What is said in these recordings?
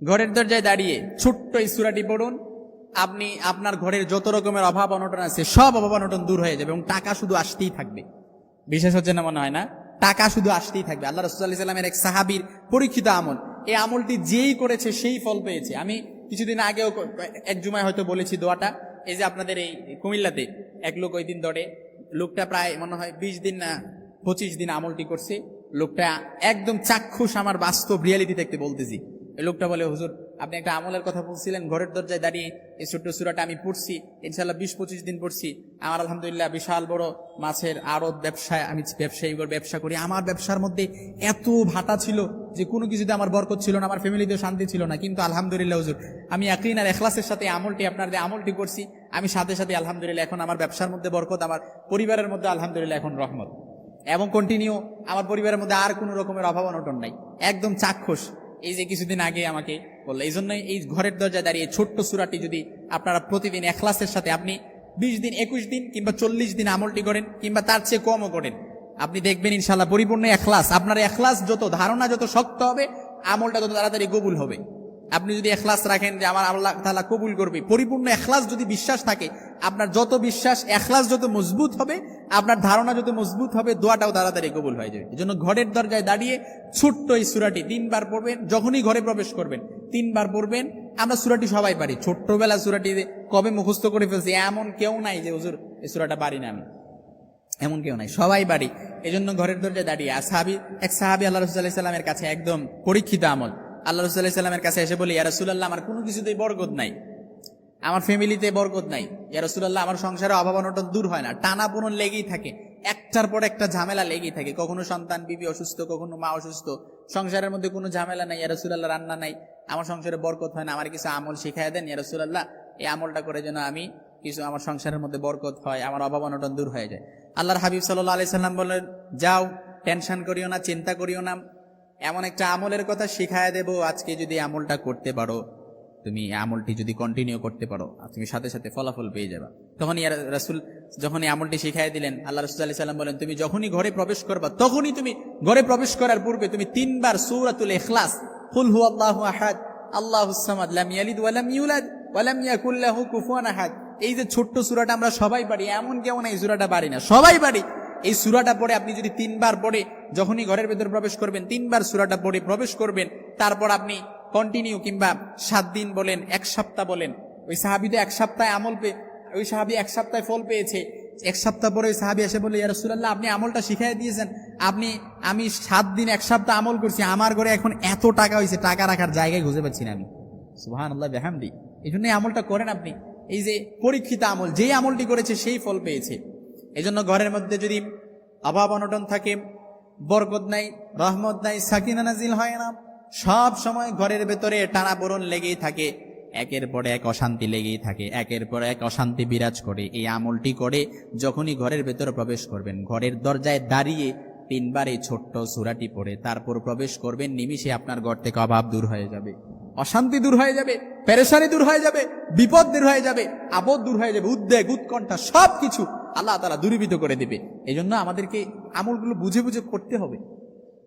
ঘরের দরজায় দাঁড়িয়ে ছোট্ট এই সূরাটি পড়ুন, আপনি আপনার ঘরের যত রকমের অভাব অনটন আছে সব অভাব অনটন দূর হয়ে যাবে এবং টাকা শুধু আসতেই থাকবে। বিশেষ হচ্ছে না মনে হয় না? টাকা শুধু আসতেই থাকবে। আল্লাহ রাসূলুল্লাহ সাল্লাল্লাহু আলাইহি ওয়াসাল্লামের এক সাহাবীর পরীক্ষিত আমল, এই আমলটি যেই করেছে সেই ফল পেয়েছে। আমি কিছুদিন আগেও এক জুমায় হয়তো বলেছি দোয়াটা। এই যে আপনাদের এই কুমিল্লাতে এক লোক ওই দিন ধরে, লোকটা প্রায় মনে হয় 20 দিন না 25 দিন আমলটি করছে। লোকটা একদম চাক্ষুষ, আমার বাস্তব রিয়ালিটি দেখতে বলতেছি। এই লোকটা বলে, হুজুর আপনি একটা আমলের কথা বলছিলেন, ঘরের দরজায় দাঁড়িয়ে এই ছোট্ট সূরাটা আমি পড়ছি, ইনশাআল্লাহ 20-25 দিন পড়ছি। আমার আলহামদুলিল্লাহ বিশাল বড় মাছের আড়ত ব্যবসায় আমি ব্যবসা করি। আমার ব্যবসার মধ্যে এত ভাটা ছিল যে কোনো কিছুতে আমার বরকত ছিল না, আমার ফ্যামিলিতেও শান্তি ছিল না, কিন্তু আলহামদুলিল্লাহ হুজুর আমি ইয়াকিন আর ইখলাসের সাথে আমলটি আপনাদের আমলটি করছি, আমি সাথে সাথে আলহামদুলিল্লাহ এখন আমার ব্যবসার মধ্যে বরকত, আমার পরিবারের মধ্যে আলহামদুলিল্লাহ এখন রহমত এবং কন্টিনিউ, আমার পরিবারের মধ্যে আর কোনো রকমের অভাব অনটন নাই, একদম চাক্ষুষ। এই যে কিছুদিন আগে আমাকে বললো, এই জন্যই এই ঘরের দরজায় দাঁড়িয়ে ছোট্ট সূরাটি যদি আপনারা প্রতিদিন ইখলাসের সাথে আপনি 20 দিন 21 দিন কিংবা 40 দিন আমলটি করেন কিংবা তার চেয়ে কমও করেন, আপনি দেখবেন ইনশাআল্লাহ পরিপূর্ণ ইখলাস, আপনার ইখলাস যত, ধারণা যত শক্ত হবে, আমলটা তত তাড়াতাড়ি কবুল হবে। আপনি যদি ইখলাস রাখেন যে আমার আল্লাহ তাআলা কবুল করবে, পরিপূর্ণ ইখলাস যদি বিশ্বাস থাকে, আপনার যত বিশ্বাস ইখলাস যত মজবুত হবে, আপনার ধারণা যত মজবুত হবে, দোয়াটাও তাড়াতাড়ি কবুল হয়ে যাবে। এজন্য ঘরের দরজায় দাঁড়িয়ে ছোট্ট এই সূরাটি 3 বার পড়বেন, যখনই ঘরে প্রবেশ করবেন 3 বার পড়বেন। আমরা সূরাটি সবাই পারি, ছোট্টবেলা সূরাটি কবে মুখস্থ করে ফেলছি এমন কেউ নাই যে হুজুর এই সূরাটা পারি না আমি, এমন কেউ নাই, সবাই পারি। এজন্য ঘরের দরজায় দাঁড়িয়ে এক সাহাবী আল্লাহ রাসূলুল্লাহ সাল্লাল্লাহু আলাইহি ওয়াসাল্লামের কাছে একদম পরীক্ষিত আমল, আল্লাহ রাসূলুল্লাহ সাল্লাল্লাহু আলাইহি ওয়াসাল্লামের কাছে এসে বলি, ইয়া রাসূলুল্লাহ আমার কোনো কিছুতেই বরকত নাই, আমার ফ্যামিলিতে বরকত নাই, ইয়া রাসূলুল্লাহ আমার সংসারে অভাব অনটন দূর হয় না, টানাপোড়েন লেগেই থাকে, একটার পর একটা ঝামেলা লেগেই থাকে, কখনো সন্তান বিবি অসুস্থ, কখনো মা অসুস্থ, সংসারের মধ্যে কোনো ঝামেলা নাই, ইয়া রাসূলুল্লাহ রান্না নাই, আমার সংসারে বরকত হয় না, আমার কিছু আমল শিখায় দেন ইয়া রাসূলুল্লাহ, এই আমলটা করে যেন আমি কিছু আমার সংসারের মধ্যে বরকত হয়, আমার অভাব অনটন দূর হয়ে যায়। আল্লাহর হাবিব সাল্লাল্লাহু আলাইহি সাল্লাম বলেন, যাও টেনশন করিও না, চিন্তা করিও না, এমন একটা আমলের কথা শিখায় দেব, আজকে যদি আমলটা করতে পারো, তুমি আমলটি যদি কন্টিনিউ করতে পারো, তুমি সাথে সাথে ফলাফল পেয়ে যাবে। তখন ইয়া রাসূল যখন এই আমলটি শিখাই দিলেন, আল্লাহ রাসূল সাল্লাল্লাহু আলাইহি সাল্লাম বলেন, তুমি যখনই ঘরে প্রবেশ করবা, তখনই তুমি ঘরে প্রবেশ করার পূর্বে তুমি 3 বার সূরাতুল ইখলাস, কুল হুয়াল্লাহু আহাদ আল্লাহুস সামাদ লাম ইয়ালিদ ওয়া লাম ইউলাদ ওয়া লাম ইয়াকুল লাহু কুফুয়ান আহাদ, এই যে ছোট্ট সূরাটা আমরা সবাই পারি, এমন কেউ নাই সূরাটা পারি না, সবাই পারি। এই সূরাটা পড়ে আপনি যদি 3 বার পড়ে যখনই ঘরের ভেতর প্রবেশ করবেন 3 বার সূরাটা পড়ে প্রবেশ করবেন, তারপর আপনি কন্টিনিউ কিংবা 7 দিন বলেন, 1 সপ্তাহ বলেন, ওই সাহাবী তো 1 সপ্তাহে আমল পেয়ে, ওই সাহাবী 1 সপ্তাহে ফল পেয়েছে। 1 সপ্তাহ পরে ওই সাহাবী এসে বলে, ইয়া রাসূলুল্লাহ আপনি আমলটা শিখাই দিয়েছেন, আমি 7 দিন 1 সপ্তাহ আমল করছি, আমার ঘরে এখন এত টাকা হয়েছে, টাকা রাখার জায়গায় খুঁজে পাচ্ছি না আমি। সুবহানাল্লাহ বিহামদি। এই জন্য আমলটা করেন আপনি, এই যে পরীক্ষিত আমল, যেই আমলটি করেছে সেই ফল পেয়েছে। এই জন্য ঘরের মধ্যে যদি অভাব অনটন থাকে, বরকত নাই, রহমত নাই, সাকিনা নাজিল হয় না, সব সময় ঘরের ভেতরে টানাপোড়েন লেগেই থাকে, একের পর এক অশান্তি লেগেই থাকে, একের পর এক অশান্তি বিরাজ করে, এই আমলটি করে যখনই ঘরের ভেতরে প্রবেশ করবেন, ঘরের দরজায় দাঁড়িয়ে 3 বার এই ছোট্ট সূরাটি পড়ে তারপর প্রবেশ করবেন, নিমিষে আপনার ঘর থেকে অভাব দূর হয়ে যাবে, অশান্তি দূর হয়ে যাবে, পেরেশানি দূর হয়ে যাবে, বিপদ দূর হয়ে যাবে, আপদ দূর হয়ে যাবে, উদ্বেগ উৎকণ্ঠা সবকিছু আল্লাহ তাআলা দূরীভূত করে দিবে। এই জন্য আমাদেরকে আমলগুলো বুঝে বুঝে করতে হবে।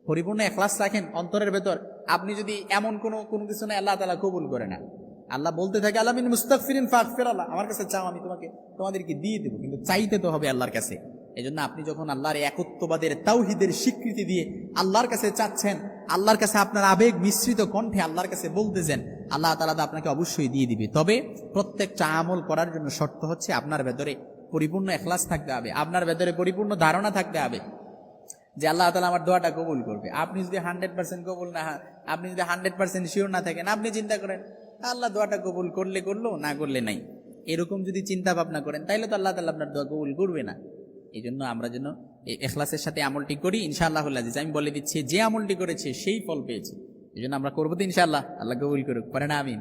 পরিপূর্ণ ইখলাস রাখেন অন্তরের ভেতর। আপনি যদি এমন কোনো কিছু নাই, আল্লাহ তাআলা কবুল করে না। আল্লাহ বলতে থাকে, আল্লাহ মিন মুস্তাগফিরিন ফাগফির, আল্লাহ আমার কাছে চাও, আমি তোমাদেরকে দিয়ে দেবো, কিন্তু চাইতে তো হবে আল্লাহর কাছে। এই জন্য আপনি যখন আল্লাহর একত্ববাদের তাওহীদের স্বীকৃতি দিয়ে আল্লাহর কাছে চাচ্ছেন, আল্লাহর কাছে আপনার আবেগ মিশ্রিত কণ্ঠে আল্লাহর কাছে বলতেছেন, আল্লাহ তাআলা আপনাকে অবশ্যই দিয়ে দিবে। তবে প্রত্যেকটা আমল করার জন্য শর্ত হচ্ছে আপনার ভেতরে পরিপূর্ণ ইখলাস থাকতে হবে, আপনার ভেতরে পরিপূর্ণ ধারণা থাকতে হবে যে আল্লাহ তাআলা আমার দোয়াটা কবুল করবে। আপনি যদি 100% কবুল না, আপনি যদি 100% শিওর না থাকেন, আপনি চিন্তা করেন আল্লাহ দোয়াটা কবুল করলে করলো, না করলে নাই, এরকম যদি চিন্তা ভাবনা করেন তাইলে তো আল্লাহ তাআলা আপনার দোয়া কবুল করবে না। এই জন্য আমরা যেন এই ইখলাসের সাথে আমলটি করি, ইনশাআল্লাহুল আজিজ। আমি বলে দিচ্ছি, যে আমলটি করেছে সেই ফল পেয়েছে, এই জন্য আমরা করবো তো ইনশাআল্লাহ। আল্লাহ কবুল করুক, পরে না আমিন।